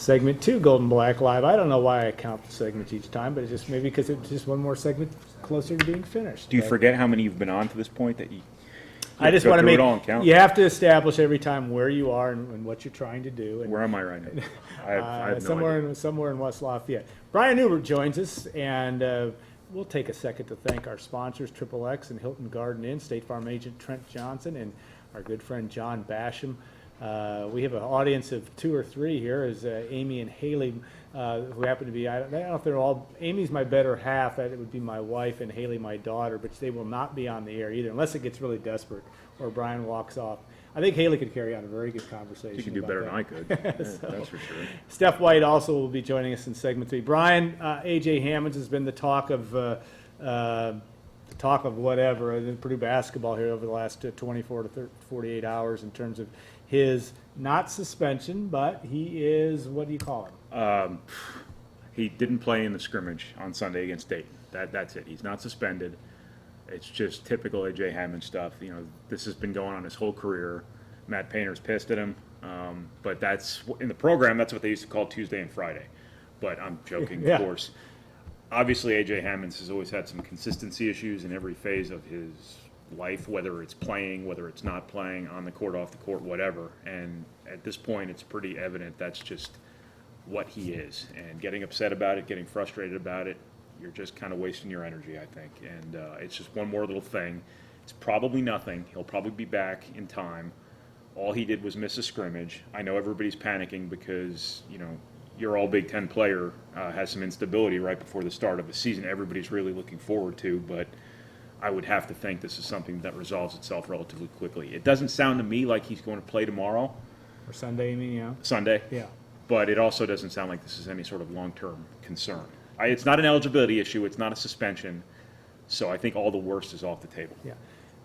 Segment 2, Golden Black Live. I don't know why I count the segments each time, but it's just maybe because it's just one more segment closer to being finished. Do you forget how many you've been on to this point that you I just want to go through make it all and count? you have to establish every time where you are and what you're trying to do. And, Where am I right now? I have no idea. somewhere in West Lafayette. Brian Newbert joins us, and we'll take a second to thank our sponsors, Triple X and Hilton Garden Inn, State Farm agent Trent Johnson, and our good friend John Basham. We have an audience of 2 or 3 here, as Amy and Haley, who happen to be, I don't know if they're all, Amy's my better half, that would be my wife, and Haley my daughter, but they will not be on the air either, unless it gets really desperate or Brian walks off. I think Haley could carry on a very good conversation. She can do better than I could. That's for sure. Steph White also will be joining us in segment 3. Brian, A.J. Hammons has been the talk of whatever in Purdue basketball here over the last 24 to 48 hours in terms of his not suspension, but he is, what do you call him? He didn't play in the scrimmage on Sunday against Dayton. That's it. He's not suspended. It's just typical A.J. Hammond stuff. You know, this has been going on his whole career. Matt Painter's pissed at him, but that's in the program. That's what they used to call Tuesday and Friday. But I'm joking, Yeah. of course. Obviously, A.J. Hammons has always had some consistency issues in every phase of his life, whether it's playing, whether it's not playing, on the court, off the court, whatever. And at this point, it's pretty evident that's just what he is. And getting upset about it, getting frustrated about it, you're just kind of wasting your energy, I think. And it's just one more little thing. It's probably nothing. He'll probably be back in time. All he did was miss a scrimmage. I know everybody's panicking because, you know, your all Big Ten player has some instability right before the start of the season everybody's really looking forward to, but I would have to think this is something that resolves itself relatively quickly. It doesn't sound to me like he's going to play tomorrow. Or Sunday, you mean, yeah? Sunday. Yeah. But it also doesn't sound like this is any sort of long-term concern. It's not an eligibility issue. It's not a suspension. So I think all the worst is off the table. Yeah.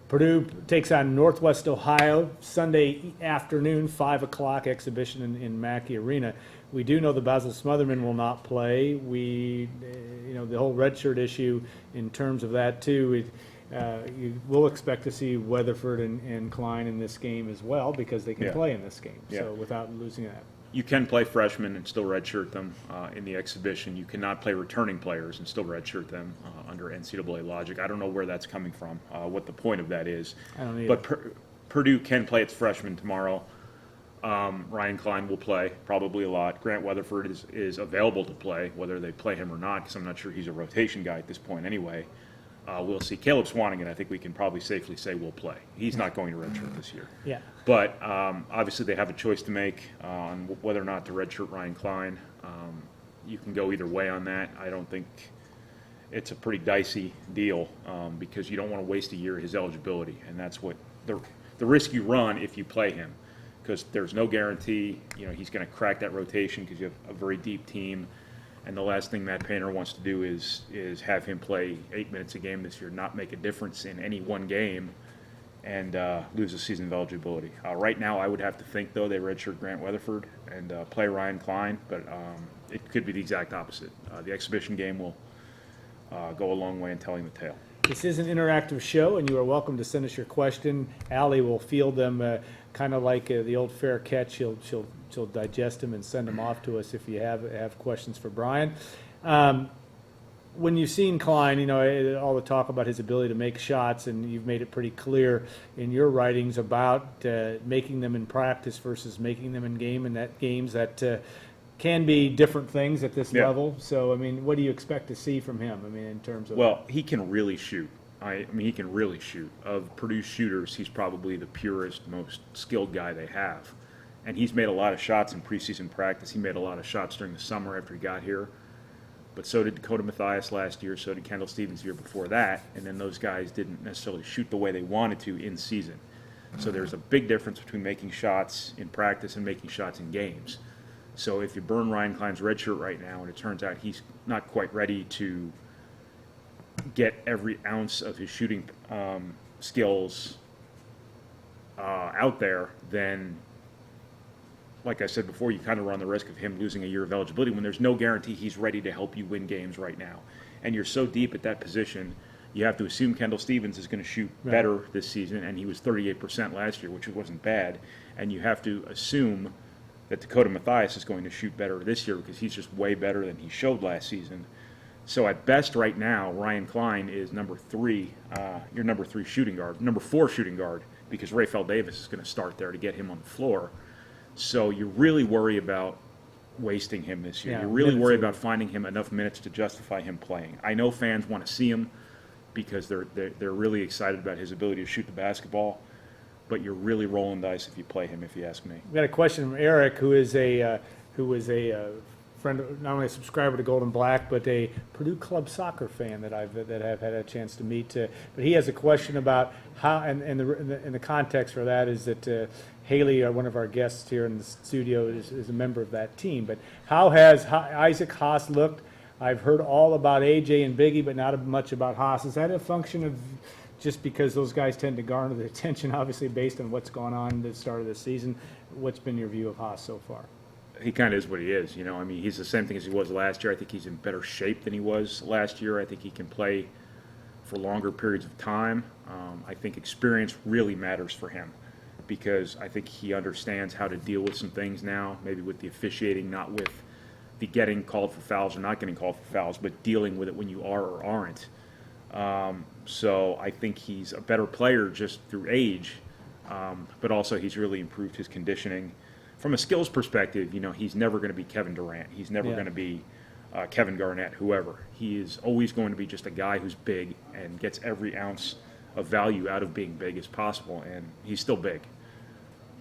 Purdue takes on Northwest Ohio Sunday afternoon, 5 o'clock exhibition in Mackey Arena. We do know the Basil Smotherman will not play. We, the whole redshirt issue in terms of that too. You will expect to see Weatherford and Klein in this game as well because they can play in this game. Yeah. So without losing that. You can play freshmen and still redshirt them in the exhibition. You cannot play returning players and still redshirt them under NCAA logic. I don't know where that's coming from, what the point of that is. I don't either. But Purdue can play its freshmen tomorrow. Ryan Klein will play probably a lot. Grant Weatherford is available to play, whether they play him or not, because I'm not sure he's a rotation guy at this point anyway. We'll see. Caleb Swanigan, I think we can probably safely say will play. He's not going to redshirt this year. Yeah. But obviously they have a choice to make on whether or not to redshirt Ryan Klein. You can go either way on that. I don't think it's a pretty dicey deal because you don't want to waste a year of his eligibility, and that's what the risk you run if you play him, because there's no guarantee he's going to crack that rotation because you have a very deep team. And the last thing Matt Painter wants to do is have him play 8 minutes a game this year, not make a difference in any one game, and lose a season of eligibility. Right now, I would have to think, though, they redshirt Grant Weatherford and play Ryan Klein, but it could be the exact opposite. The exhibition game will go a long way in telling the tale. This is an interactive show, and you are welcome to send us your question. Allie will field them kind of like the old fair catch. She'll digest them and send them off to us if you have questions for Brian. When you've seen Klein, all the talk about his ability to make shots, and you've made it pretty clear in your writings about making them in practice versus making them in games that can be different things at this level. So, what do you expect to see from him? In terms of... Well, he can really shoot. He can really shoot. Of Purdue shooters, he's probably the purest, most skilled guy they have. And he's made a lot of shots in preseason practice. He made a lot of shots during the summer after he got here. But so did Dakota Mathias last year, so did Kendall Stevens the year before that. And then those guys didn't necessarily shoot the way they wanted to in season. So there's a big difference between making shots in practice and making shots in games. So if you burn Ryan Klein's red shirt right now and it turns out he's not quite ready to get every ounce of his shooting skills out there, then, like I said before, you kind of run the risk of him losing a year of eligibility when there's no guarantee he's ready to help you win games right now. And you're so deep at that position, you have to assume Kendall Stevens is going to shoot better this season, and he was 38% last year, which wasn't bad. And you have to assume that Dakota Mathias is going to shoot better this year because he's just way better than he showed last season. So at best right now, Ryan Klein is number 3, your number 3 shooting guard, number 4 shooting guard, because Rafael Davis is going to start there to get him on the floor. So you really worry about wasting him this year. Yeah, you really worry about finding him enough minutes to justify him playing. I know fans want to see him because they're really excited about his ability to shoot the basketball, but you're really rolling dice if you play him, if you ask me. We got a question from Eric, who is a friend, not only a subscriber to Gold and Black, but a Purdue club soccer fan that I've had a chance to meet. But he has a question about how, and the context for that is that Haley, one of our guests here in the studio, is a member of that team. But how has Isaac Haas looked? I've heard all about AJ and Biggie, but not much about Haas. Is that a function of just because those guys tend to garner the attention, obviously, based on what's gone on at the start of the season? What's been your view of Haas so far? He kind of is what he is, I mean, he's the same thing as he was last year. I think he's in better shape than he was last year. I think he can play for longer periods of time. I think experience really matters for him because I think he understands how to deal with some things now, maybe with the officiating, not with the getting called for fouls or not getting called for fouls, but dealing with it when you are or aren't. So I think he's a better player just through age, but also he's really improved his conditioning. From a skills perspective, he's never going to be Kevin Durant. He's never going to be Kevin Garnett, whoever. He is always going to be just a guy who's big and gets every ounce of value out of being big as possible, and he's still big.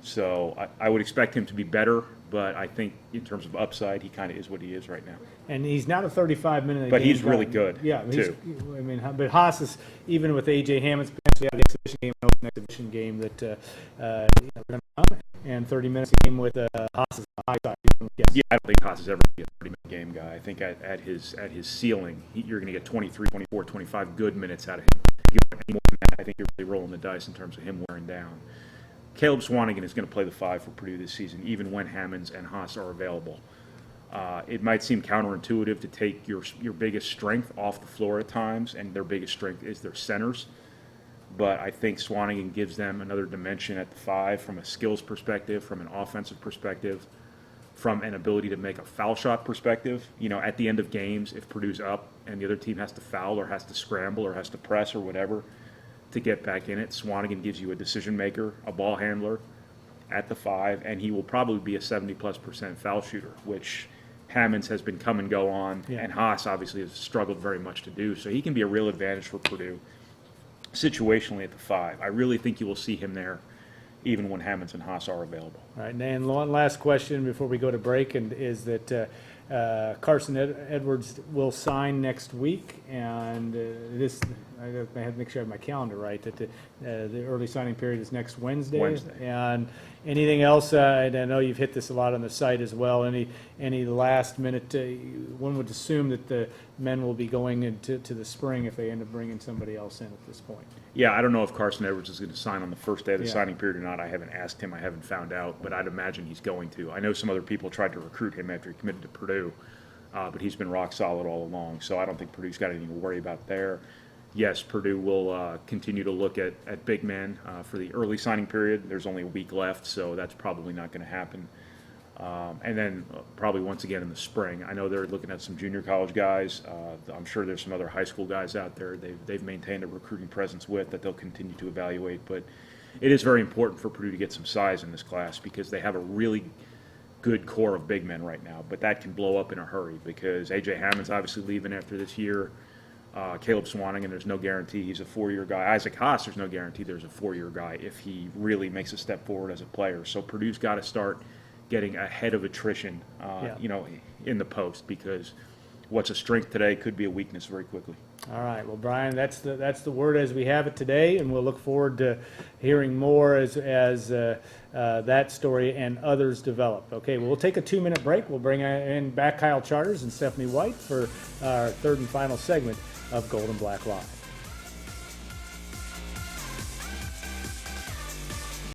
So I would expect him to be better, but I think in terms of upside, he kind of is what he is right now. And he's not a 35-minute game. But he's really good, too. I mean, but Haas is, even with A.J. Hammons potentially out of the exhibition game, an exhibition game that we're going to run, and 30 minutes a game with Haas is a high side. Yeah, I don't think Haas is ever going to be a 30-minute game guy. I think at his ceiling, you're going to get 23, 24, 25 good minutes out of him. If you want any more than that, I think you're really rolling the dice in terms of him wearing down. Caleb Swanigan is going to play the 5 for Purdue this season, even when Hammons and Haas are available. It might seem counterintuitive to take your biggest strength off the floor at times, and their biggest strength is their centers. But I think Swanigan gives them another dimension at the 5 from a skills perspective, from an offensive perspective, from an ability to make a foul shot perspective. At the end of games, if Purdue's up and the other team has to foul or has to scramble or has to press or whatever, to get back in it, Swanigan gives you a decision maker, a ball handler at the 5, and he will probably be a 70+% foul shooter, which Hammons has been come and go on, and Haas obviously has struggled very much to do. So he can be a real advantage for Purdue situationally at the 5. I really think you will see him there even when Hammons and Haas are available. All right, and one last question before we go to break, and is that Carson Edwards will sign next week, and I have to make sure I have my calendar right, that the early signing period is next Wednesday. And anything else, and I know you've hit this a lot on the site as well, any last minute, one would assume that the men will be going into the spring if they end up bringing somebody else in at this point. Yeah, I don't know if Carson Edwards is going to sign on the first day of the signing period or not. I haven't asked him. I haven't found out, but I'd imagine he's going to. I know some other people tried to recruit him after he committed to Purdue, but he's been rock solid all along, so I don't think Purdue's got anything to worry about there. Yes, Purdue will continue to look at big men for the early signing period. There's only a week left, so that's probably not going to happen. And then probably once again in the spring. I know they're looking at some junior college guys. I'm sure there's some other high school guys out there they've maintained a recruiting presence with that they'll continue to evaluate. But it is very important for Purdue to get some size in this class because they have a really good core of big men right now. But that can blow up in a hurry because A.J. Hammons obviously leaving after this year. Caleb Swanigan, there's no guarantee he's a 4-year guy. Isaac Haas, there's no guarantee there's a 4-year guy if he really makes a step forward as a player. So Purdue's got to start getting ahead of attrition, in the post because what's a strength today could be a weakness very quickly. All right. Well, Brian, that's the word as we have it today, and we'll look forward to hearing more as that story and others develop. Okay. Well, we'll take a 2-minute break. We'll bring in back Kyle Charters and Stephanie White for our third and final segment of Gold and Black Live.